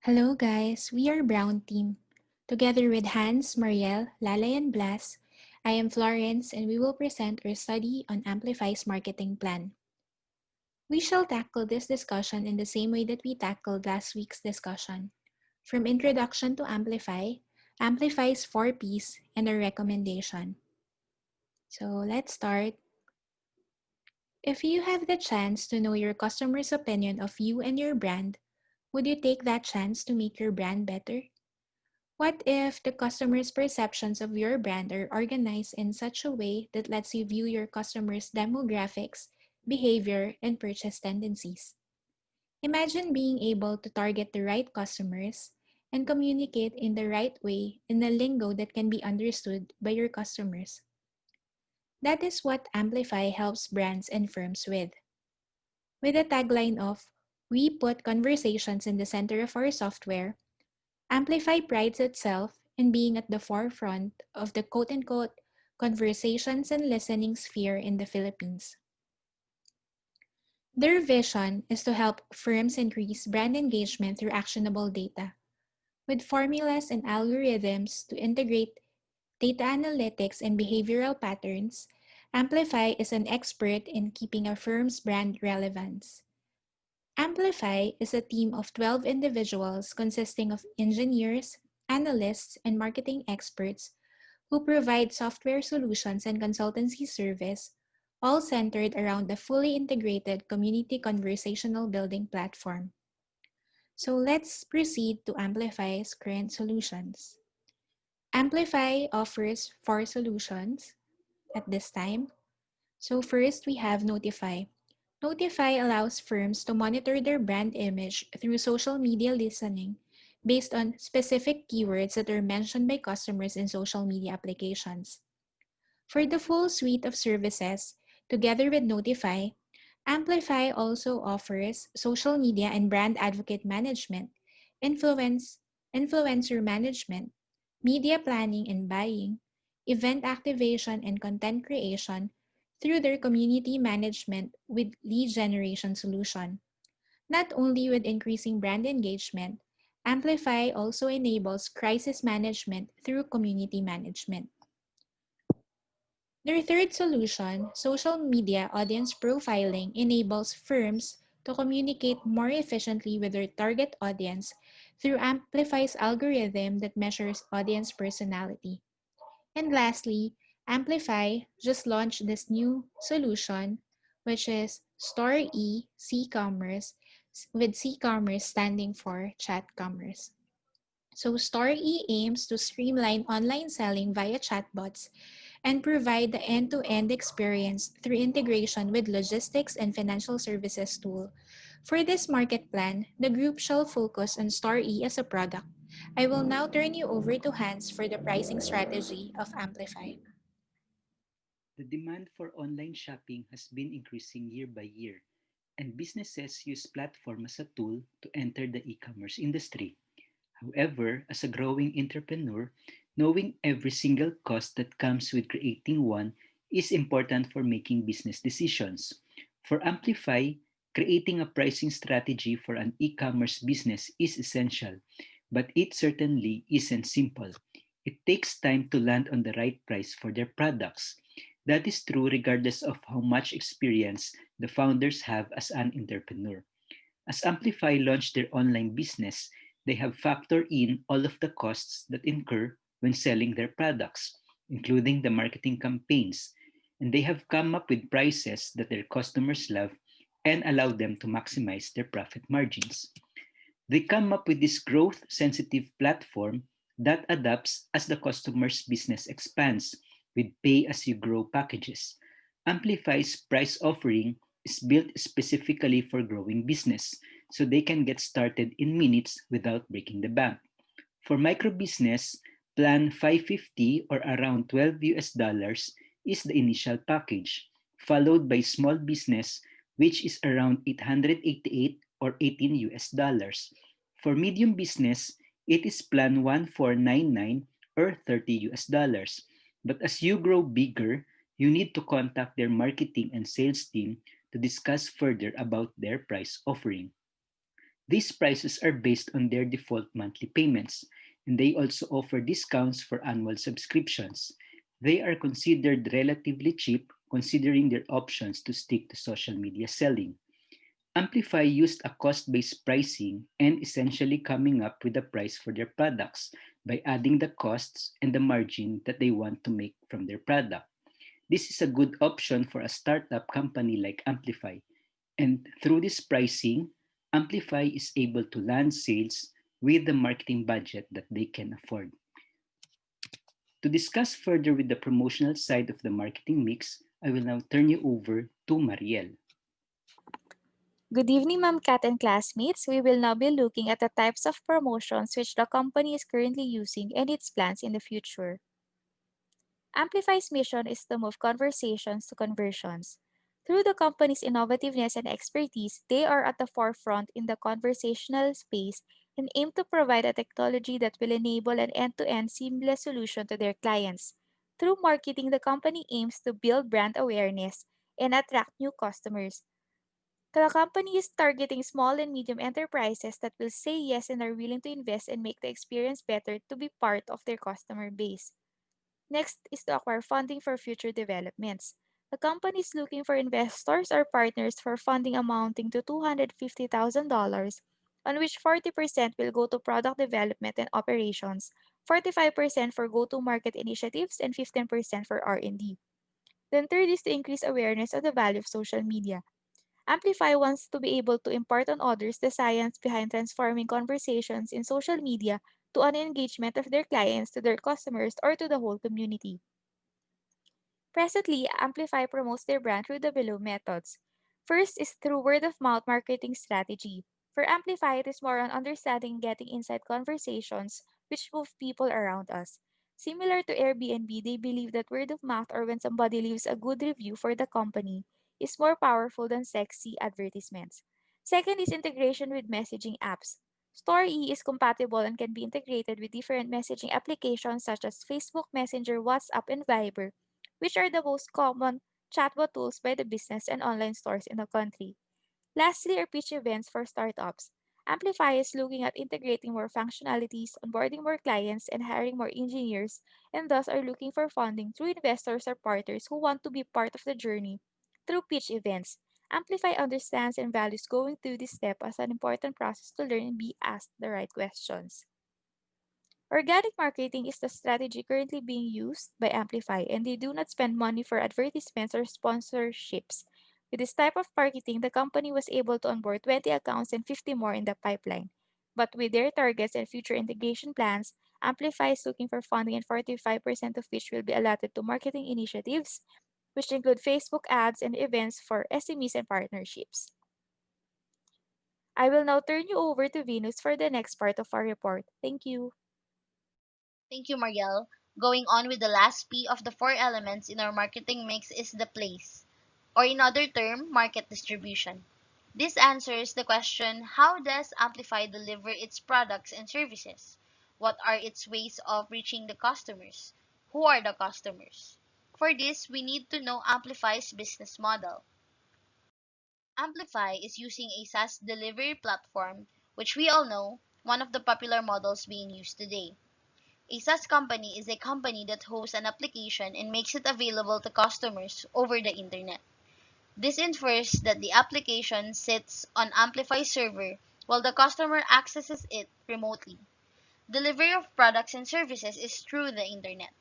Hello guys, we are Brown Team. Together with Hans, Marielle, Lalay, and Blas, I am Florence and we will present our study on Amplify's marketing plan. We shall tackle this discussion in the same way that we tackled last week's discussion. From introduction to Amplify, Amplify's 4 Ps, and a recommendation. So let's start. If you have the chance to know your customer's opinion of you and your brand, would you take that chance to make your brand better? What if the customer's perceptions of your brand are organized in such a way that lets you view your customers' demographics, behavior, and purchase tendencies? Imagine being able to target the right customers and communicate in the right way in a lingo that can be understood by your customers. That is what Amplify helps brands and firms with. With a tagline of, "We put conversations in the center of our software," Amplify prides itself in being at the forefront of the quote-unquote conversations and listening sphere in the Philippines. Their vision is to help firms increase brand engagement through actionable data, with formulas and algorithms to integrate data analytics and behavioral patterns. Amplify is an expert in keeping a firm's brand relevance. Amplify is a team of 12 individuals consisting of engineers, analysts, and marketing experts who provide software solutions and consultancy service, all centered around the fully integrated community conversational building platform. So let's proceed to Amplify's current solutions. Amplify offers 4 solutions at this time. So first, we have Notify. Notify allows firms to monitor their brand image through social media listening based on specific keywords that are mentioned by customers in social media applications. For the full suite of services, together with Notify, Amplify also offers social media and brand advocate management, influencer management, media planning and buying, event activation and content creation through their community management with lead generation solution. Not only with increasing brand engagement, Amplify also enables crisis management through community management. Their third solution, social media audience profiling, enables firms to communicate more efficiently with their target audience through Amplify's algorithm that measures audience personality. And lastly, Amplify just launched this new solution, which is Store C-commerce, with C-commerce standing for chat commerce. So Store aims to streamline online selling via chatbots and provide the end-to-end experience through integration with logistics and financial services tool. For this market plan, the group shall focus on Store as a product. I will now turn you over to Hans for the pricing strategy of Amplify. The demand for online shopping has been increasing year by year, and businesses use platform as a tool to enter the e-commerce industry. However, as a growing entrepreneur, knowing every single cost that comes with creating one is important for making business decisions. For Amplify, creating a pricing strategy for an e-commerce business is essential, but it certainly isn't simple. It takes time to land on the right price for their products. That is true regardless of how much experience the founders have as an entrepreneur. As Amplify launched their online business, they have factored in all of the costs that incur when selling their products, including the marketing campaigns, and they have come up with prices that their customers love and allow them to maximize their profit margins. They come up with this growth sensitive platform that adapts as the customer's business expands with pay as you grow packages. Amplify's price offering is built specifically for growing business so they can get started in minutes without breaking the bank. For micro business, plan 550 or around 12 US dollars is the initial package, followed by small business which is around 888 or 18 US dollars. For medium business, it is plan 1499 or 30 US dollars. But as you grow bigger, you need to contact their marketing and sales team to discuss further about their price offering. These prices are based on their default monthly payments, and they also offer discounts for annual subscriptions. They are considered relatively cheap considering their options to stick to social media selling. Amplify used a cost based pricing and essentially coming up with a price for their products by adding the costs and the margin that they want to make from their product. This is a good option for a startup company like Amplify. And through this pricing, Amplify is able to land sales with the marketing budget that they can afford. To discuss further with the promotional side of the marketing mix, I will now turn you over to Mariel. Good evening, Ma'am Kat and classmates. We will now be looking at the types of promotions which the company is currently using and its plans in the future. Amplify's mission is to move conversations to conversions. Through the company's innovativeness and expertise, they are at the forefront in the conversational space and aim to provide a technology that will enable an end-to-end seamless solution to their clients. Through marketing, the company aims to build brand awareness and attract new customers. The company is targeting small and medium enterprises that will say yes and are willing to invest and make the experience better to be part of their customer base. Next is to acquire funding for future developments. The company is looking for investors or partners for funding amounting to $250,000, on which 40% will go to product development and operations, 45% for go-to-market initiatives, and 15% for R&D. Then third is to increase awareness of the value of social media. Amplify wants to be able to impart on others the science behind transforming conversations in social media to an engagement of their clients, to their customers, or to the whole community. Presently, Amplify promotes their brand through the below methods. First is through word of mouth marketing strategy. For Amplify, it is more on understanding and getting inside conversations which move people around us. Similar to Airbnb, they believe that word of mouth or when somebody leaves a good review for the company is more powerful than sexy advertisements. Second is integration with messaging apps. Story is compatible and can be integrated with different messaging applications such as Facebook Messenger, WhatsApp, and Viber, which are the most common chatbot tools by the business and online stores in the country. Lastly, are pitch events for startups. Amplify is looking at integrating more functionalities, onboarding more clients, and hiring more engineers, and thus are looking for funding through investors or partners who want to be part of the journey through pitch events. Amplify understands and values going through this step as an important process to learn and be asked the right questions. Organic marketing is the strategy currently being used by Amplify, and they do not spend money for advertisements or sponsorships. With this type of marketing, the company was able to onboard 20 accounts and 50 more in the pipeline. But with their targets and future integration plans, Amplify is looking for funding, and 45% of which will be allotted to marketing initiatives, which include Facebook ads and events for SMEs and partnerships. I will now turn you over to Venus for the next part of our report. Thank you. Thank you, Marielle. Going on with the last P of the four elements in our marketing mix is the place, or in other term, market distribution. This answers the question, how does Amplify deliver its products and services? What are its ways of reaching the customers? Who are the customers? For this, we need to know Amplify's business model. Amplify is using a SaaS delivery platform, which we all know, one of the popular models being used today. A SaaS company is a company that hosts an application and makes it available to customers over the internet. This infers that the application sits on Amplify server while the customer accesses it remotely. Delivery of products and services is through the internet.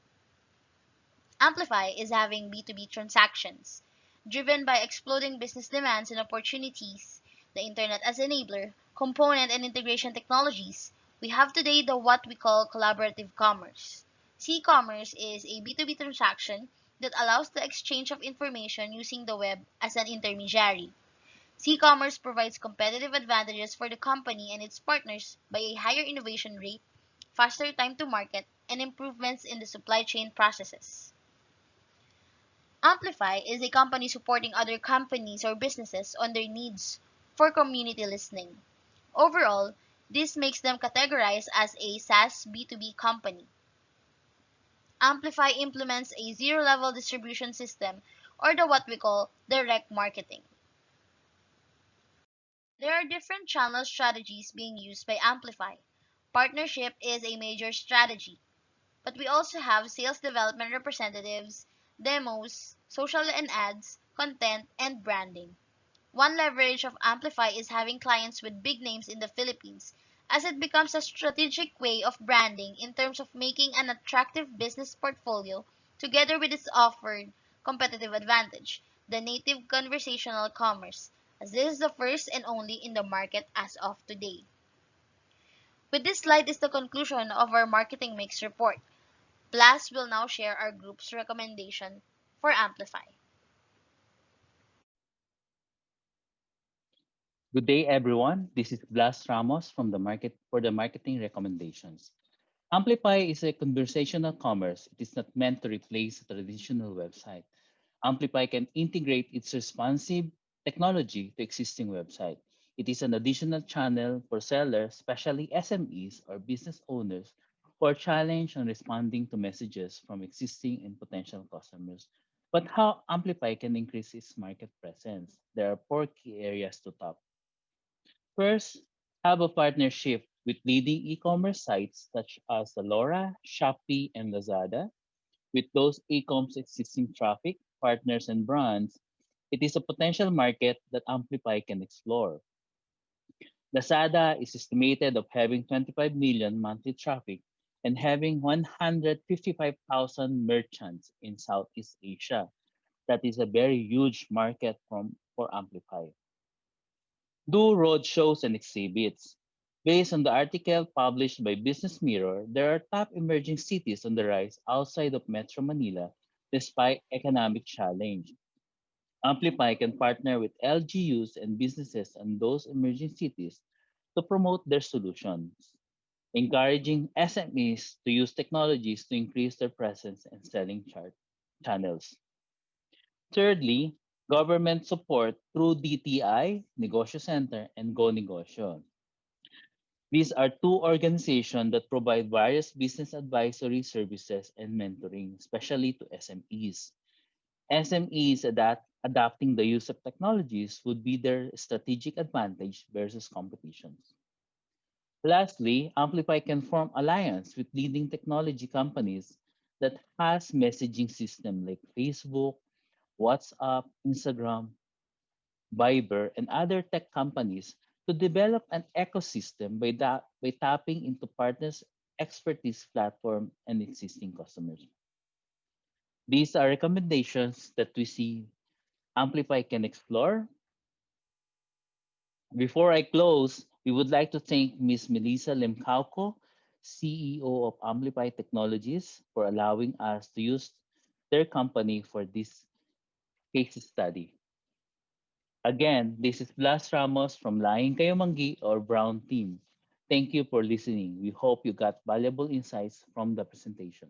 Amplify is having B2B transactions. Driven by exploding business demands and opportunities, the internet as enabler, component and integration technologies, we have today the what we call collaborative commerce. C-commerce is a B2B transaction that allows the exchange of information using the web as an intermediary. C-commerce provides competitive advantages for the company and its partners by a higher innovation rate, faster time to market, and improvements in the supply chain processes. Amplify is a company supporting other companies or businesses on their needs for community listening. Overall, this makes them categorized as a SaaS B2B company. Amplify implements a zero-level distribution system or the what we call direct marketing. There are different channel strategies being used by Amplify. Partnership is a major strategy, but we also have sales development representatives, demos, social and ads, content, and branding. One leverage of Amplify is having clients with big names in the Philippines, as it becomes a strategic way of branding in terms of making an attractive business portfolio together with its offered competitive advantage, the native conversational commerce, as this is the first and only in the market as of today. With this slide is the conclusion of our marketing mix report. Blas will now share our group's recommendation for Amplify. Good day, everyone. This is Blas Ramos from the market for the marketing recommendations. Amplify is a conversational commerce. It is not meant to replace a traditional website. Amplify can integrate its responsive technology to existing website. It is an additional channel for sellers, especially SMEs or business owners, who are challenged on responding to messages from existing and potential customers. But how Amplify can increase its market presence? There are four key areas to top. First, have a partnership with leading e-commerce sites such as Zalora, Shopee, and Lazada. With those e-commerce existing traffic, partners, and brands, it is a potential market that Amplify can explore. Lazada is estimated of having 25 million monthly traffic and having 155,000 merchants in Southeast Asia. That is a very huge market for Amplify. Do roadshows and exhibits. Based on the article published by Business Mirror, there are top emerging cities on the rise outside of Metro Manila despite economic challenge. Amplify can partner with LGUs and businesses in those emerging cities to promote their solutions, encouraging SMEs to use technologies to increase their presence and selling channels. Thirdly, government support through DTI, Negosyo Center, and Go Negosyo. These are two organizations that provide various business advisory services and mentoring, especially to SMEs. SMEs adapting the use of technologies would be their strategic advantage versus competitions. Lastly, Amplify can form alliance with leading technology companies that has messaging system like Facebook, WhatsApp, Instagram, Viber, and other tech companies to develop an ecosystem by tapping into partners' expertise platform and existing customers. These are recommendations that we see Amplify can explore. Before I close, we would like to thank Ms. Melissa Lemcauco, CEO of Amplify Technologies, for allowing us to use their company for this case study. Again, this is Blas Ramos from Laing Kayo Manggi or Brown Team. Thank you for listening. We hope you got valuable insights from the presentation.